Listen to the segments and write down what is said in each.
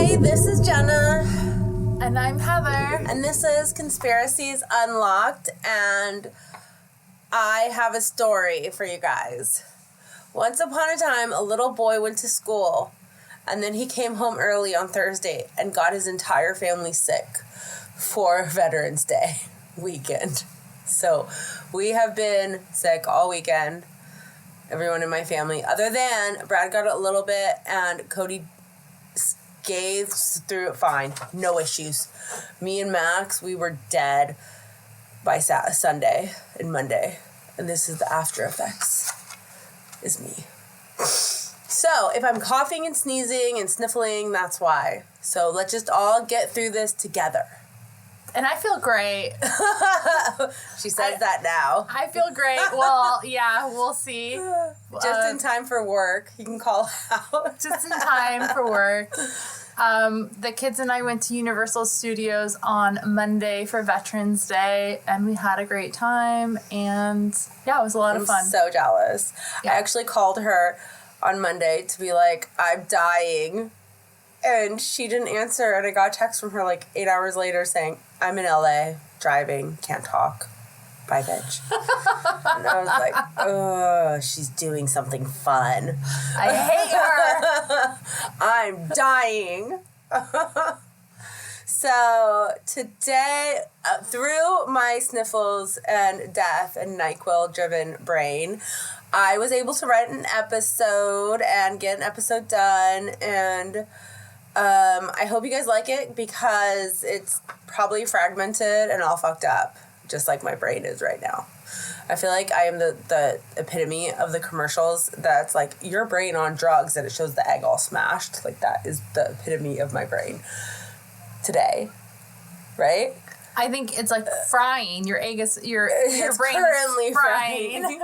Hey, this is Jenna. And I'm Heather. And this is Conspiracies Unlocked. And I have a story for you guys. Once upon a time, a little boy went to school. And then he came home early on Thursday and got his entire family sick for Veterans Day weekend. So we have been sick all weekend. Everyone in my family. Other than Brad got a little bit and Cody scathed through it fine. No issues. Me and Max, we were dead by Sunday and Monday. And this is the after effects. Is me. So, if I'm coughing and sneezing and sniffling, that's why. So, let's just all get through this together. And I feel great. She says that now. I feel great. Well, yeah, we'll see. Just in time for work. You can call out. Just in time for work. The kids and I went to Universal Studios on Monday for Veterans Day, and we had a great time, and yeah, it was a lot of fun. I'm so jealous. Yeah. I actually called her on Monday to be like, I'm dying, and she didn't answer, and I got a text from her like 8 hours later saying, I'm in LA, driving, can't talk. Bye, bitch. And I was like, oh, she's doing something fun. I hate her. I'm dying. So today, through my sniffles and death and NyQuil-driven brain, I was able to write an episode and get an episode done, and I hope you guys like it because it's probably fragmented and all fucked up, just like my brain is right now. I feel like I am the epitome of the commercials that's like, your brain on drugs, and it shows the egg all smashed. Like, that is the epitome of my brain today, right? I think it's like frying. Your egg is, your brain currently is frying.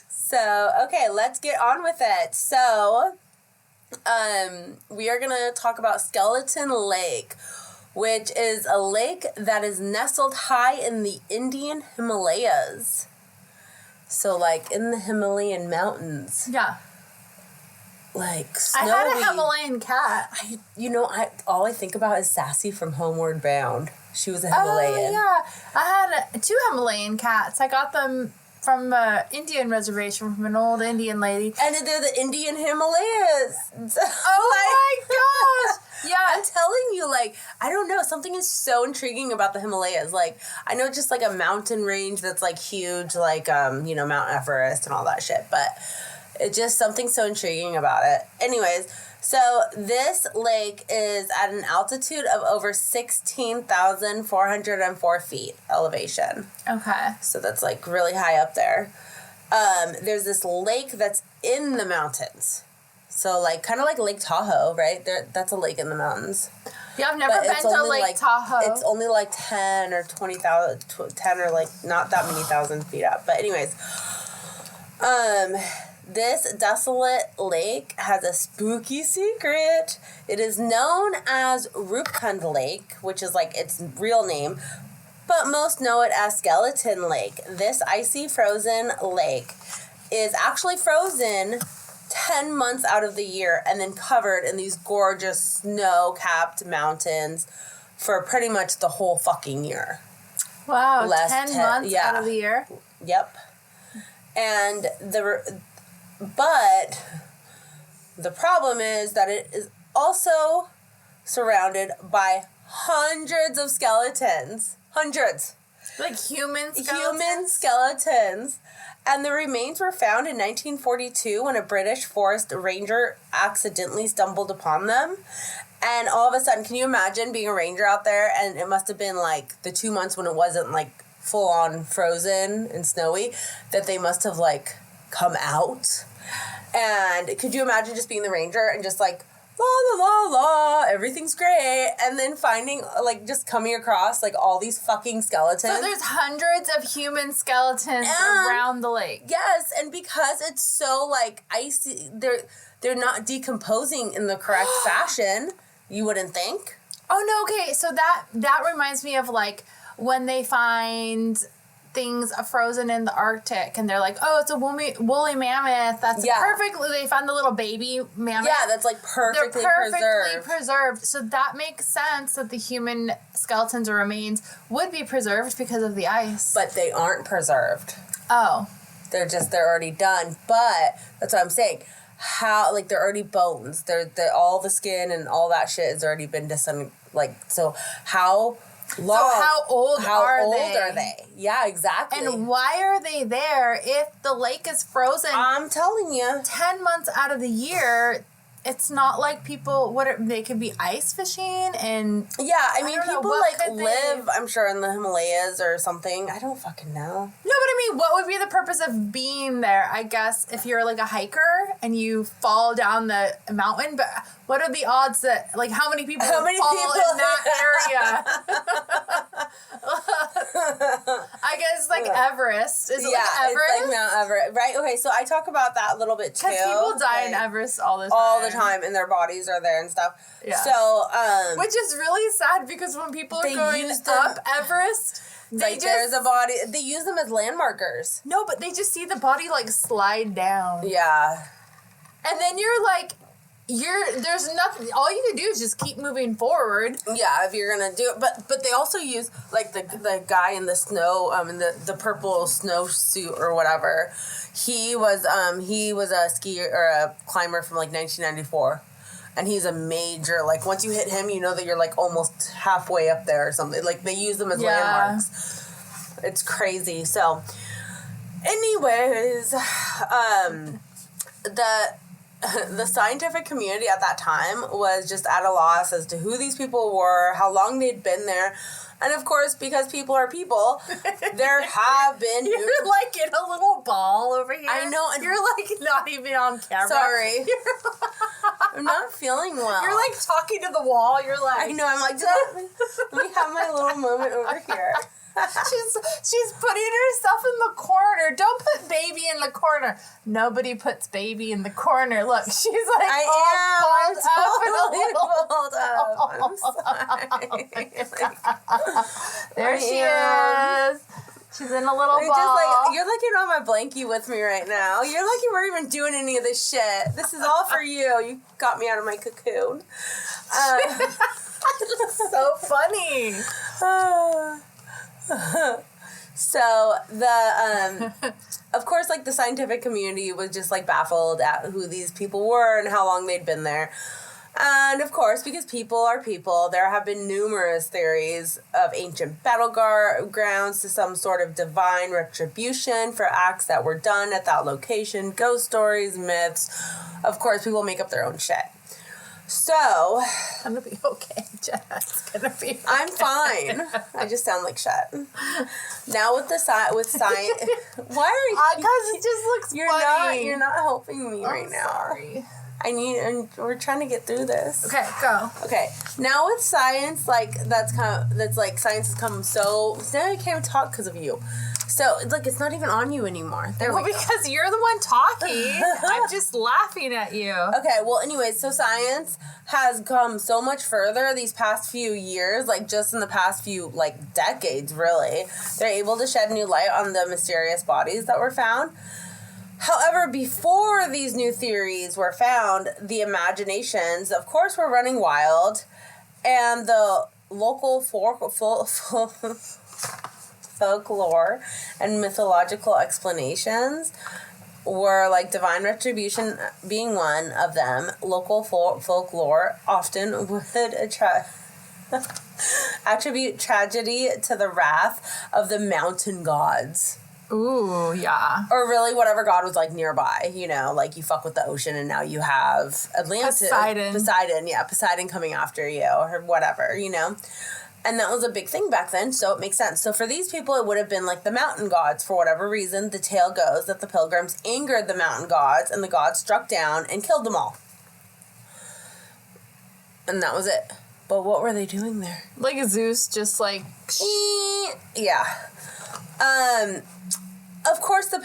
So, okay, let's get on with it. So, we are going to talk about Skeleton Lake, which is a lake that is nestled high in the Indian Himalayas. So, like, in the Himalayan mountains. Yeah. Like, snowy. I had a Himalayan cat. All I think about is Sassy from Homeward Bound. She was a Himalayan. Oh, yeah. I had 2 Himalayan cats. I got them from an Indian reservation from an old Indian lady. And they're the Indian Himalayas. Oh, my gosh. Yeah. I'm telling you, like, I don't know. Something is so intriguing about the Himalayas. Like, I know just, like, a mountain range that's, like, huge, like, Mount Everest and all that shit. But it's just something so intriguing about it. Anyways, so this lake is at an altitude of over 16,404 feet elevation. Okay. So that's, like, really high up there. There's this lake that's in the mountains. So, like, kind of like Lake Tahoe, right? That's a lake in the mountains. Yeah, I've never been to Lake Tahoe. It's only, like, 10 or 20,000, 10 or, like, not that many thousand feet up. But anyways, this desolate lake has a spooky secret. It is known as Roopkund Lake, which is, like, its real name, but most know it as Skeleton Lake. This icy frozen lake is actually frozen 10 months out of the year and then covered in these gorgeous snow-capped mountains for pretty much the whole fucking year. Wow, 10 months out of the year? Yep. And but the problem is that it is also surrounded by hundreds of skeletons. Hundreds. Like human skeletons? Human skeletons. And the remains were found in 1942 when a British forest ranger accidentally stumbled upon them. And all of a sudden, can you imagine being a ranger out there? And it must have been like the 2 months when it wasn't like full on frozen and snowy, that they must have like come out. And could you imagine just being the ranger and just like, la la la la, everything's great, and then finding, like, just coming across, like, all these fucking skeletons. So there's hundreds of human skeletons around the lake. Yes, and because it's so, like, icy, they're not decomposing in the correct fashion, you wouldn't think. Oh, no, okay, so that reminds me of, like, when they find things frozen in the Arctic, and they're like, oh, it's a woolly mammoth. That's perfectly. They found the little baby mammoth. Yeah, that's like perfectly preserved. So that makes sense that the human skeletons or remains would be preserved because of the ice. But they aren't preserved. Oh. They're already done. But that's what I'm saying. How, like, they're already bones. They're all the skin and all that shit has already been so how long? So how old are they? Yeah, exactly. And why are they there if the lake is frozen? I'm telling you. 10 months out of the year. It's not like people, they could be ice fishing and... Yeah, I mean, people, live, I'm sure, in the Himalayas or something. I don't fucking know. No, but I mean, what would be the purpose of being there? I guess if you're, like, a hiker and you fall down the mountain, but what are the odds that, like, how many people fall in that area? I guess, like, Everest. Is it like Everest? It's like Mount Everest. Right, okay, so I talk about that a little bit, too. Because people die in Everest all the time. All the time, and their bodies are there and stuff. Yeah. So, which is really sad because when people are going up Everest, there's a body. They use them as landmarkers. No, but they just see the body like slide down. Yeah. And then you're like, there's nothing. All you can do is just keep moving forward. Yeah, if you're gonna do it, but they also use like the guy in the snow, in the purple snowsuit or whatever. He was a skier or a climber from like 1994, and he's a major, like, once you hit him, you know that you're like almost halfway up there or something. Like, they use them as landmarks. It's crazy. So, anyways, the scientific community at that time was just at a loss as to who these people were, how long they'd been there. And of course, because people are people, there have been... You're like in a little ball over here. I know. And you're like not even on camera. Sorry. I'm not feeling well. You're like talking to the wall. You're like... I know. I'm like, let me have my little moment over here. She's putting herself in the corner. Don't put baby in the corner. Nobody puts baby in the corner. Look, she's like, I'm there she is. She's in a little ball. You're like you're on my blankie with me right now. You're like you weren't even doing any of this shit. This is all for you. You got me out of my cocoon. So funny. So of course, like, the scientific community was just like baffled at who these people were and how long they'd been there. And of course, because people are people, there have been numerous theories of ancient battlegrounds to some sort of divine retribution for acts that were done at that location, ghost stories, myths. Of course, people make up their own shit. So, I'm gonna be okay, Jenna. It's gonna be okay. I'm fine. I just sound like shit. Now with science, why are you? Because it just looks funny. You're not helping me right now. Sorry. We're trying to get through this. Okay, go. Okay, now with science, like science has come so now I can't talk because of you. So, like, it's not even on you anymore. Because you're the one talking. I'm just laughing at you. Okay, well, anyways, so science has come so much further these past few years, like, just in the past few, like, decades, really. They're able to shed new light on the mysterious bodies that were found. However, before these new theories were found, the imaginations, of course, were running wild, and the local folklore and mythological explanations were, like, divine retribution being one of them. Local folklore often would attribute tragedy to the wrath of the mountain gods. Ooh, yeah. Or really whatever god was, like, nearby, you know, like, you fuck with the ocean and now you have Atlantis. Poseidon coming after you or whatever, you know. And that was a big thing back then, so it makes sense. So for these people, it would have been like the mountain gods for whatever reason. The tale goes that the pilgrims angered the mountain gods, and the gods struck down and killed them all. And that was it. But what were they doing there? Like Zeus just like... Yeah. Of course, the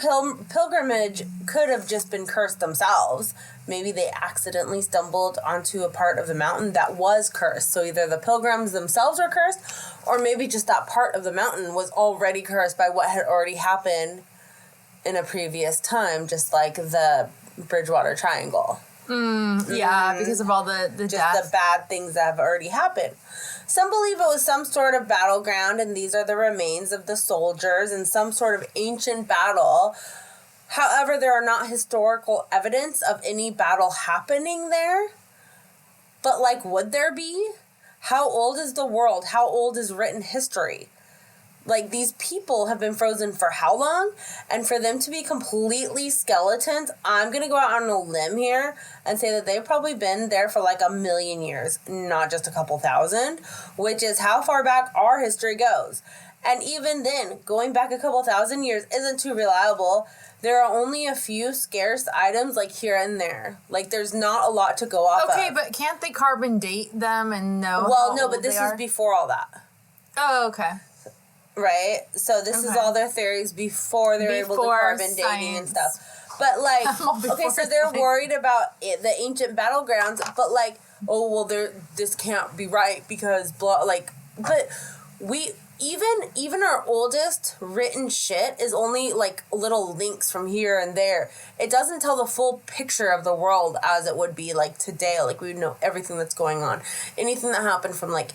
pilgrimage could have just been cursed themselves. Maybe they accidentally stumbled onto a part of the mountain that was cursed. So either the pilgrims themselves were cursed, or maybe just that part of the mountain was already cursed by what had already happened in a previous time, just like the Bridgewater Triangle. Yeah, because of all the just death. the bad things that have already happened. Some believe it was some sort of battleground, and these are the remains of the soldiers in some sort of ancient battle. However, there are not historical evidence of any battle happening there. But, like, would there be? How old is the world? How old is written history? Like, these people have been frozen for how long? And for them to be completely skeletons, I'm going to go out on a limb here and say that they've probably been there for like 1,000,000 years, not just a couple thousand, which is how far back our history goes. And even then, going back a couple thousand years isn't too reliable. There are only a few scarce items like here and there. Like, there's not a lot to go off of. Okay, but can't they carbon date them and know Well, how no, but old this they is are? before all that. Oh, okay. Right? So this is all their theories before they're able to carbon dating and stuff. But, like, okay, so they're worried about the ancient battlegrounds, but, like, oh, well, this can't be right because, blah, like, but we, even our oldest written shit is only, like, little links from here and there. It doesn't tell the full picture of the world as it would be, like, today. Like, we would know everything that's going on. Anything that happened from, like,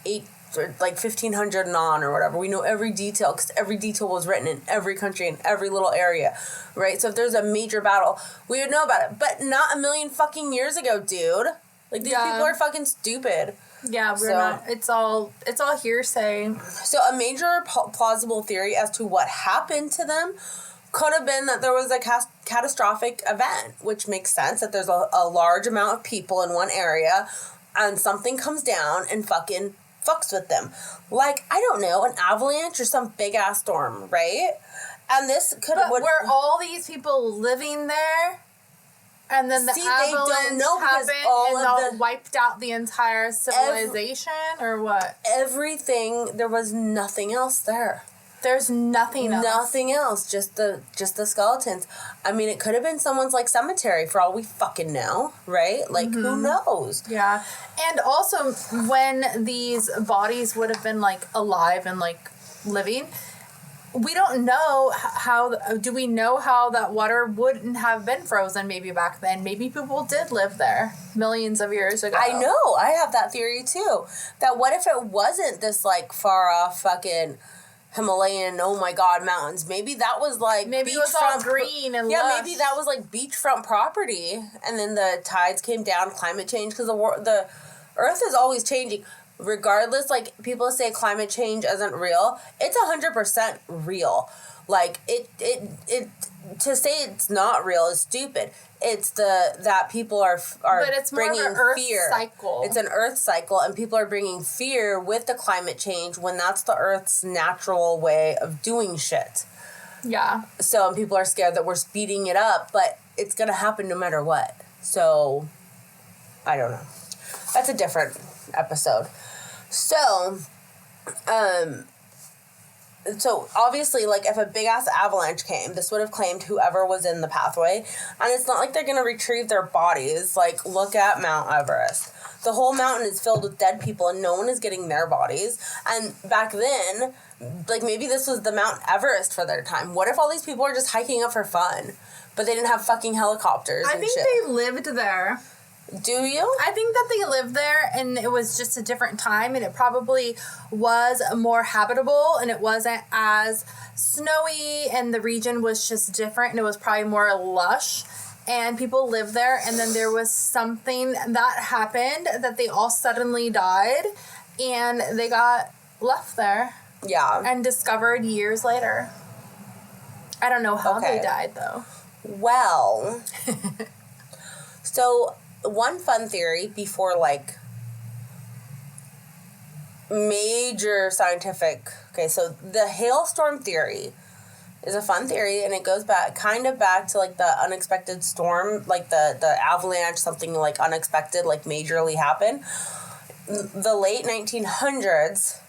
1500 and on or whatever. We know every detail because every detail was written in every country in every little area, right? So if there's a major battle, we would know about it. But not 1,000,000 fucking years ago, dude. Like, these people are fucking stupid. Yeah, we're not. It's all hearsay. So a major plausible theory as to what happened to them could have been that there was a catastrophic event, which makes sense that there's a large amount of people in one area and something comes down and fucking fucks with them. Like, I don't know, an avalanche or some big-ass storm, right? And this could have... But were all these people living there? And then the avalanche happened and wiped out the entire civilization? Or what? Everything, there was nothing else there. There's nothing else. Nothing else. Just the skeletons. I mean, it could have been someone's, like, cemetery for all we fucking know, right? Like, who knows? Yeah. And also, when these bodies would have been, like, alive and, like, living, we don't know how... Do we know how that water wouldn't have been frozen maybe back then? Maybe people did live there millions of years ago. I know. I have that theory, too. That what if it wasn't this, like, far-off fucking... Himalayan, oh my god, mountains. Maybe that was like maybe it was all green and lush. Maybe that was like beachfront property, and then the tides came down, climate change, because the Earth is always changing. Regardless, like, people say climate change isn't real. It's 100% real. Like, it to say it's not real is stupid. It's that people are but it's bringing more of an Earth fear. Cycle. It's an Earth cycle, and people are bringing fear with the climate change when that's the Earth's natural way of doing shit. Yeah. So, and people are scared that we're speeding it up, but it's gonna happen no matter what. So, I don't know. That's a different episode. So, so obviously, like, if a big-ass avalanche came, this would have claimed whoever was in the pathway. And it's not like they're going to retrieve their bodies. Like, look at Mount Everest. The whole mountain is filled with dead people, and no one is getting their bodies. And back then, like, maybe this was the Mount Everest for their time. What if all these people are just hiking up for fun? But they didn't have fucking helicopters and shit. I think they lived there. Do you? I think that they lived there, and it was just a different time, and it probably was more habitable, and it wasn't as snowy, and the region was just different, and it was probably more lush, and people lived there, and then there was something that happened that they all suddenly died, and they got left there. Yeah. And discovered years later. I don't know how they died, though. Well, so... One fun theory before, like, major scientific... Okay, so the hailstorm theory is a fun theory, and it goes back to, like, the unexpected storm, like, the avalanche, something, like, unexpected, like, majorly happened. The late 1900s,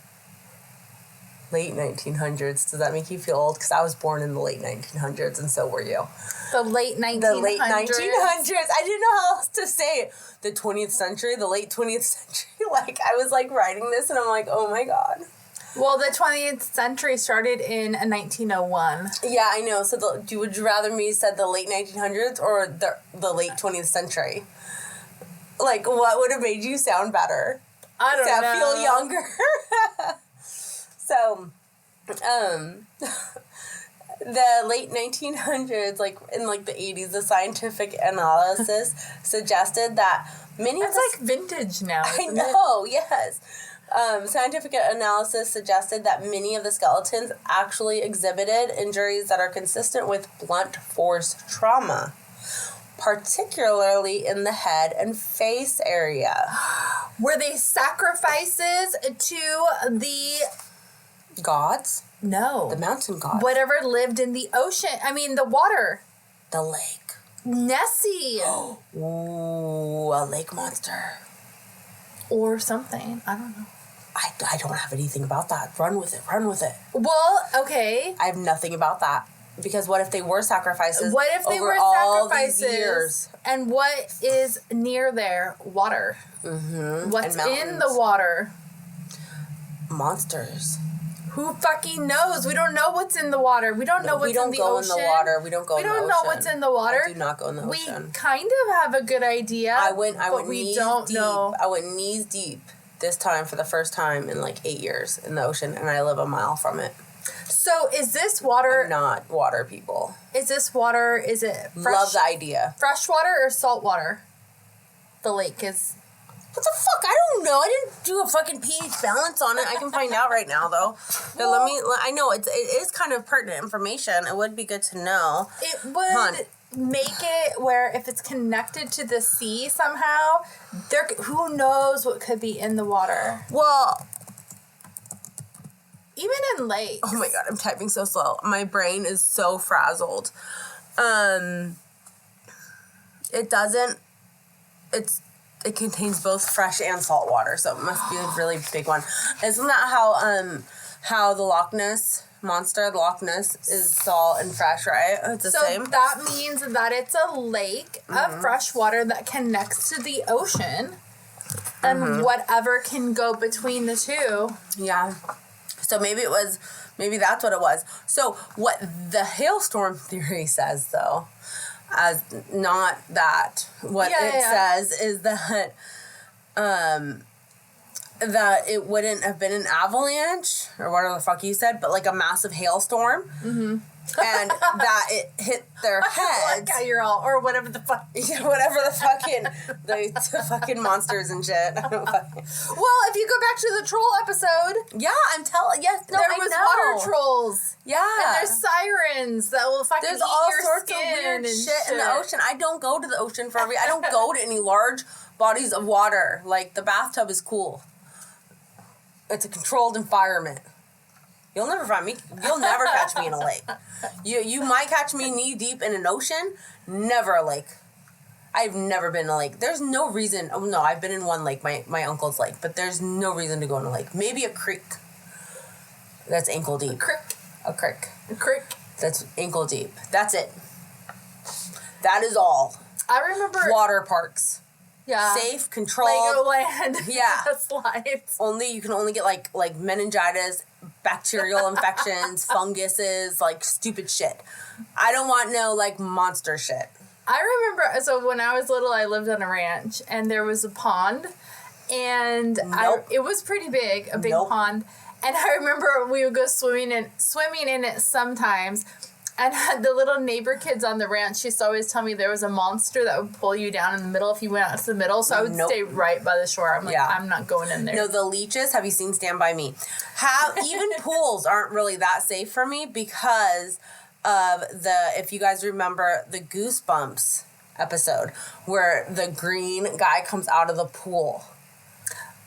Late 1900s. Does that make you feel old? Because I was born in the late 1900s, and so were you. The late 1900s? The late 1900s. I didn't know how else to say it. The 20th century, the late 20th century. Like, I was, like, writing this, and I'm like, oh, my God. Well, the 20th century started in 1901. Yeah, I know. So would you rather me said the late 1900s or the late 20th century? Like, what would have made you sound better? I don't know. Feel younger. So, the late 1900s, like, in, like, the 80s, the scientific analysis suggested that many of It's like vintage now, I know, yes. Scientific analysis suggested that many of the skeletons actually exhibited injuries that are consistent with blunt force trauma, particularly in the head and face area. Were they sacrifices to the... gods? No. The mountain gods. Whatever lived in the ocean. I mean, the water. The lake. Nessie. Ooh, a lake monster. Or something. I don't know. I don't have anything about that. Run with it. Run with it. Well, okay. I have nothing about that. Because what if they were sacrifices? What if they were sacrifices? These years? And what is near there? Water. Mm-hmm. What's in the water? Monsters. Who fucking knows? We don't know what's in the water. We don't know what's in the ocean. We don't go in the water. We don't go in the ocean. We don't know what's in the water. I do not go in the ocean. We kind of have a good idea. I went we don't know. I went knees deep this time for the first time in like 8 years in the ocean, and I live a mile from it. So is this water... I'm not water people. Is this water... Is it fresh? Love the idea. Fresh water or salt water? The lake is... What the fuck? I don't know. I didn't do a fucking pH balance on it. I can find out right now, though. Well, I know it is kind of pertinent information. It would be good to know. It would make it where if it's connected to the sea somehow, who knows what could be in the water. Well, even in lakes. Oh my God, I'm typing so slow. My brain is so frazzled. It contains both fresh and salt water, so it must be a really big one. Isn't that how the Loch Ness monster, the Loch Ness, is salt and fresh, right? It's the same. So that means that it's a lake of fresh water that connects to the ocean, and whatever can go between the two. Yeah. So maybe that's what it was. So what the hailstorm theory says, though, as not that, what says is that that it wouldn't have been an avalanche or whatever the fuck you said, but like a massive hailstorm. Mm-hmm. And that it hit their heads. Like you're all, or whatever the fuck. Yeah, whatever the fucking monsters and shit. Well, if you go back to the troll episode. Yeah, I'm telling. Yes, no, there was water trolls. Yeah. And there's sirens that will fucking there's eat all your sorts skin of weird and shit in the ocean. I don't go to the ocean I don't go to any large bodies of water. Like, the bathtub is cool. It's a controlled environment. You'll never find me. You'll never catch me in a lake. You might catch me knee deep in an ocean. Never a lake. I've never been in a lake. There's no reason. Oh no, I've been in one lake, my uncle's lake, but there's no reason to go in a lake. Maybe a creek. That's ankle deep. A creek. That's ankle deep. That's it. That is all. I remember water parks. Yeah. Safe, controlled. Legoland. Yeah. Slides. You can only get like meningitis, bacterial infections, funguses, like stupid shit. I don't want no like monster shit. I remember, so when I was little, I lived on a ranch and there was a pond and it was pretty big, a big pond. And I remember we would go swimming in it sometimes. And the little neighbor kids on the ranch, she used to always tell me there was a monster that would pull you down in the middle if you went out to the middle. So I would stay right by the shore. I'm like, I'm not going in there. No, the leeches, have you seen Stand By Me? Even pools aren't really that safe for me because of if you guys remember the Goosebumps episode where the green guy comes out of the pool.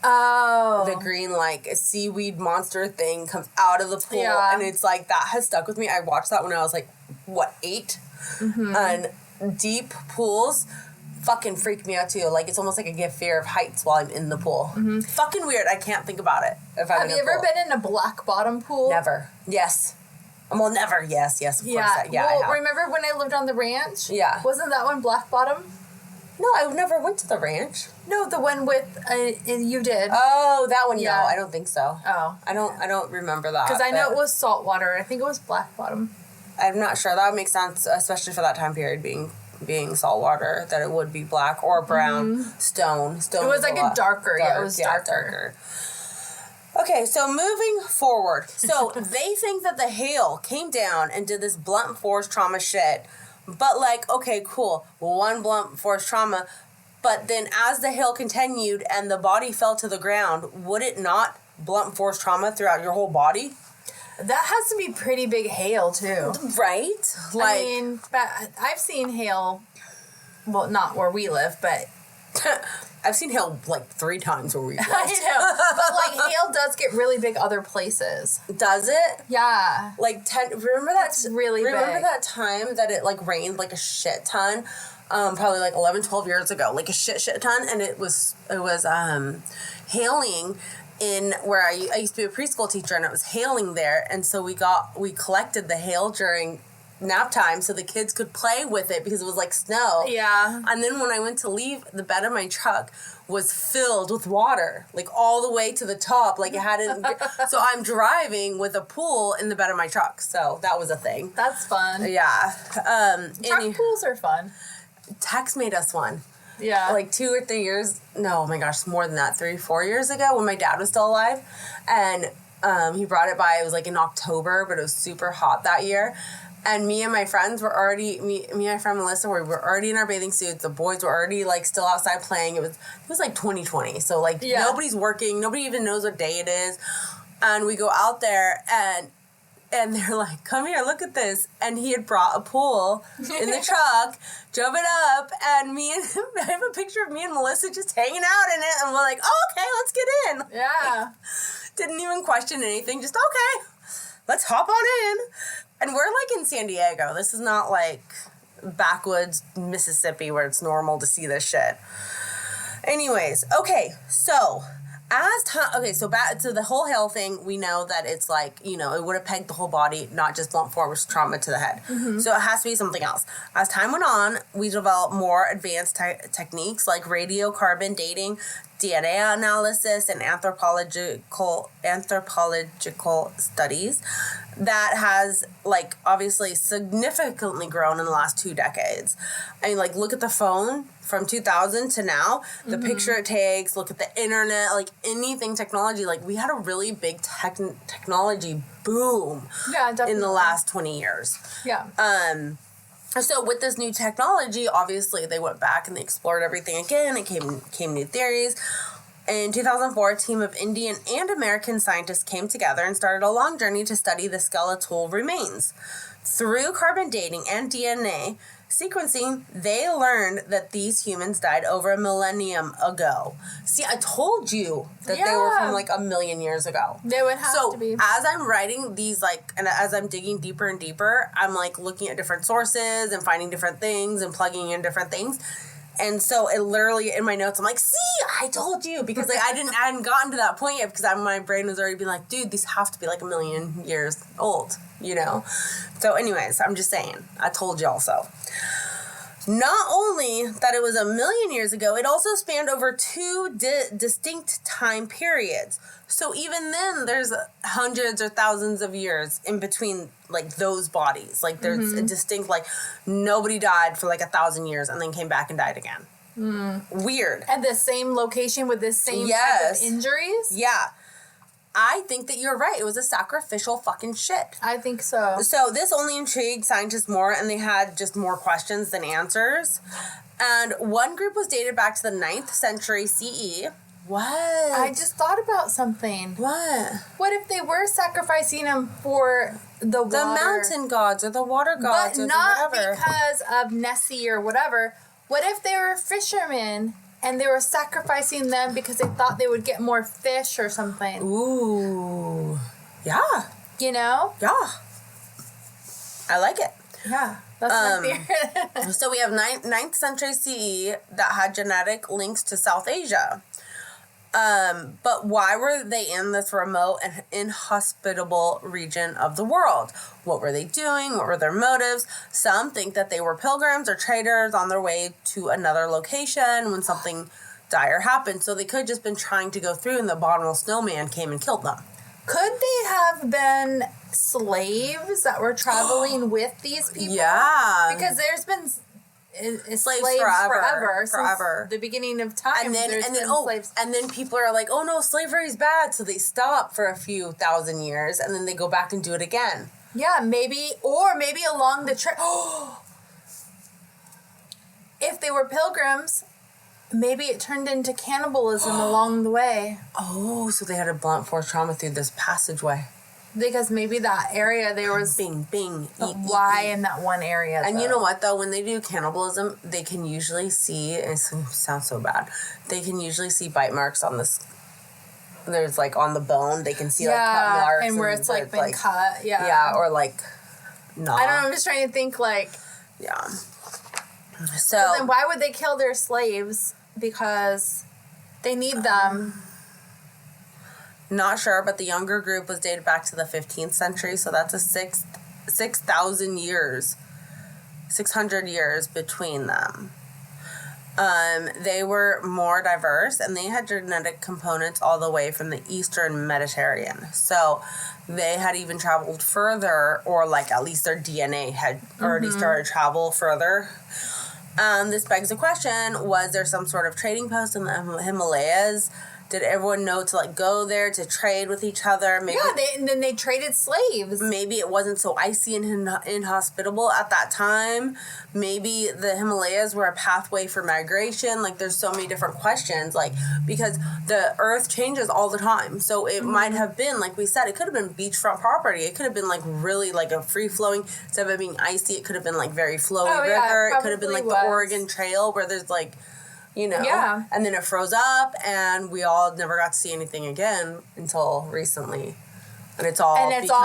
Oh. The green, like, seaweed monster thing comes out of the pool. Yeah. And it's like, that has stuck with me. I watched that when I was like, 8? Mm-hmm. And deep pools fucking freak me out too. Like, it's almost like I get fear of heights while I'm in the pool. Mm-hmm. Fucking weird. I can't think about it. Have you ever been in a black bottom pool? Never. Yes. Well, never. Yes, of course. Yeah, well, I remember when I lived on the ranch? Yeah. Wasn't that one black bottom? No, I never went to the ranch. No, the one with you did. Oh, that one. Yeah. No, I don't think so. Oh, I don't remember that. Because I know it was salt water. I think it was black bottom. I'm not sure. That would make sense, especially for that time period being salt water. That it would be black or brown. Stone. It was like a darker. Yeah, it was darker. Okay, so moving forward. So they think that the hail came down and did this blunt force trauma shit. But, like, okay, cool. One blunt force trauma. But then as the hail continued and the body fell to the ground, would it not blunt force trauma throughout your whole body? That has to be pretty big hail, too. Right? Like, I mean, but I've seen hail, well, not where we live, but... I've seen hail, like, 3 times where we've lived. I know. But, like, hail does get really big other places. Does it? Yeah. Like, remember that? It's really big. Remember that time that it, like, rained, like, a shit ton? Probably, like, 11, 12 years ago. Like, a shit ton. And it was hailing in where I used to be a preschool teacher, and it was hailing there. And so we collected the hail during nap time so the kids could play with it because it was like snow. Yeah. And then when I went to leave, the bed of my truck was filled with water, like all the way to the top. Like it hadn't. So I'm driving with a pool in the bed of my truck. So that was a thing. That's fun. Yeah. Truck pools are fun. Tex made us one. Yeah. Like 2 or 3 years. No, oh my gosh, more than that. 3, 4 years ago when my dad was still alive. And he brought it by. It was like in October, but it was super hot that year. And me and my friends were already, me and my friend Melissa, we were already in our bathing suits. The boys were already, like, still outside playing. It was like 2020. So, like, Nobody's working. Nobody even knows what day it is. And we go out there, and they're like, come here, look at this. And he had brought a pool in the truck, drove it up, and I have a picture of me and Melissa just hanging out in it. And we're like, oh, okay, let's get in. Yeah. Like, didn't even question anything. Just, okay, let's hop on in. And we're, like, in San Diego. This is not, like, backwoods Mississippi where it's normal to see this shit. Anyways, okay, so back to the whole hail thing, we know that it's, like, you know, it would have pegged the whole body, not just blunt force trauma to the head. Mm-hmm. So it has to be something else. As time went on, we developed more advanced techniques like radiocarbon dating, DNA analysis, and anthropological studies that has, like, obviously significantly grown in the last 2 decades. I mean, like, look at the phone from 2000 to now, the picture it takes, look at the internet, like, anything technology. Like, we had a really big technology boom in the last 20 years. Yeah. So with this new technology, obviously they went back and they explored everything again. It came new theories. In 2004, a team of Indian and American scientists came together and started a long journey to study the skeletal remains. Through carbon dating and DNA sequencing, they learned that these humans died over a millennium ago. See, I told you that they were from, like, 1 million years ago. They would have to be. So, as I'm writing these, like, and as I'm digging deeper and deeper, I'm, like, looking at different sources and finding different things and plugging in different things. And so it literally, in my notes, I'm like, see, I told you. Because, like, I hadn't gotten to that point yet because my brain was already being like, dude, these have to be, like, 1 million years old, you know? So, anyways, I'm just saying. I told y'all so. Not only that it was 1 million years ago, it also spanned over 2 distinct time periods. So even then, there's hundreds or thousands of years in between, like, those bodies. Like, there's a distinct, like, nobody died for, like, 1,000 years and then came back and died again. Weird. At the same location with the same type of injuries? Yeah. I think that you're right. It was a sacrificial fucking shit. I think so. So this only intrigued scientists more, and they had just more questions than answers. And one group was dated back to the 9th century CE. What? I just thought about something. What? What if they were sacrificing them for the water? The mountain gods or the water gods, but or not whatever. because of Nessie or whatever. What if they were fishermen and they were sacrificing them because they thought they would get more fish or something? Ooh. Yeah. You know? Yeah. I like it. Yeah. That's my theory. So we have 9th century CE that had genetic links to South Asia. But why were they in this remote and inhospitable region of the world? What were they doing? What were their motives? Some think that they were pilgrims or traders on their way to another location when something dire happened. So they could have just been trying to go through and the abominable snowman came and killed them. Could they have been slaves that were traveling with these people? Yeah. Because there's been slaves forever. Since the beginning of time. And then people are like, oh no, slavery's bad. So they stop for a few thousand years and then they go back and do it again. Yeah, maybe along the trip. If they were pilgrims, maybe it turned into cannibalism along the way. Oh, so they had a blunt force trauma through this passageway. Because maybe that area there was bing, why in that one area. And you know what though, when they do cannibalism, they can usually see, it sounds so bad, they can usually see bite marks on this. There's like on the bone, they can see like cut marks and where it's like been cut. Yeah, or like not. I don't know. I'm just trying to think like. Yeah. So then why would they kill their slaves? Because they need them. Not sure, but the younger group was dated back to the 15th century, so that's a 6,000 years, 600 years between them. They were more diverse, and they had genetic components all the way from the Eastern Mediterranean. So they had even traveled further, or like at least their DNA had already started to travel further. This begs the question, was there some sort of trading post in the Himalayas? Did everyone know to like go there to trade with each other? Maybe, and then they traded slaves. Maybe it wasn't so icy and inhospitable at that time. Maybe the Himalayas were a pathway for migration. Like there's so many different questions. Like because the earth changes all the time, so it might have been like we said. It could have been beachfront property. It could have been like really like a free flowing. Instead of it being icy, it could have been like very flowy river. It could have been like the Oregon Trail where there's like. You know, and then it froze up, and we all never got to see anything again until recently, and it's all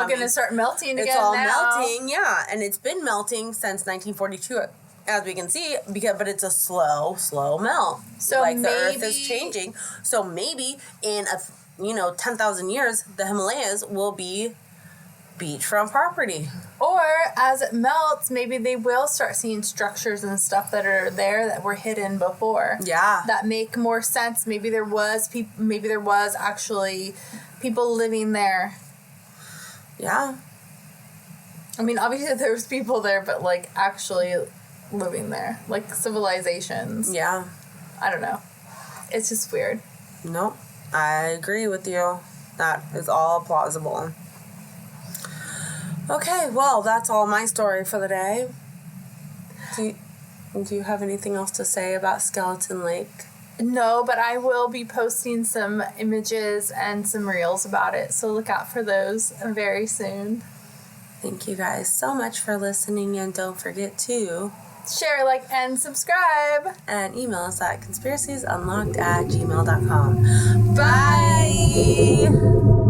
going to start melting again. It's all melting, and it's been melting since 1942, as we can see. But it's a slow melt. So like the Earth is changing. So maybe in 10,000 years, the Himalayas will be beachfront property. Or as it melts, maybe they will start seeing structures and stuff that are there that were hidden before. Yeah. That make more sense. Maybe there was actually people living there. Yeah. I mean, obviously there was people there, but like actually living there, like civilizations. Yeah. I don't know. It's just weird. Nope. I agree with you. That is all plausible. Okay, well, that's all my story for the day. Do you have anything else to say about Skeleton Lake? No, but I will be posting some images and some reels about it, so look out for those very soon. Thank you guys so much for listening, and don't forget to share, like, and subscribe. And email us at conspiraciesunlocked@gmail.com. Bye!